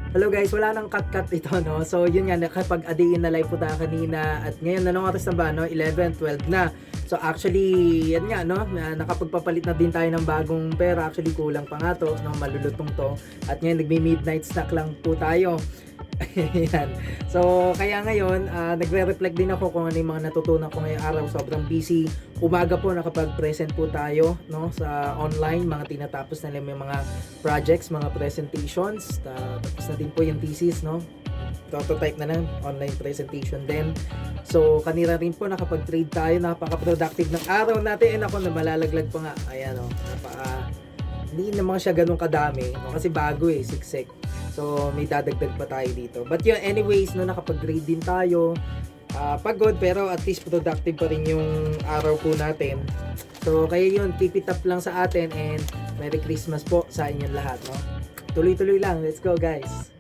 Hello guys, wala nang cut-cut ito, no? So yun nga, nakapag-a-day in na live po tayo kanina at ngayon, anong oras na ba, no? 11, 12 na. So actually, yan nga, no? Nakapagpapalit na din tayo ng bagong pera. Actually, kulang pa nga to, no? Malulutong to. At ngayon, nagmi-midnight snack lang po tayo. Ayan. So, kaya ngayon, nagre-reflect din ako kung ano yung mga natutunan ko ngayong araw. Sobrang busy. Umaga po nakapag-present po tayo, no, sa online. Mga tinatapos na lang yung mga projects, mga presentations. Tapos na din po yung thesis, no. Prototype na lang, online presentation din. So, kanina rin po nakapag-trade tayo. Napaka-productive ng araw natin. And ako na malalaglag pa nga. Ayan, no. Hindi naman siya ganun kadami, no? Kasi bago siksik. So, may dadagdag pa tayo dito. But yun, anyways, no, nakapag-grade din tayo. Pagod, pero at least productive pa rin yung araw po natin. So, kaya yun, keep it up lang sa atin and Merry Christmas po sa inyong lahat, no? Tuloy-tuloy lang. Let's go, guys!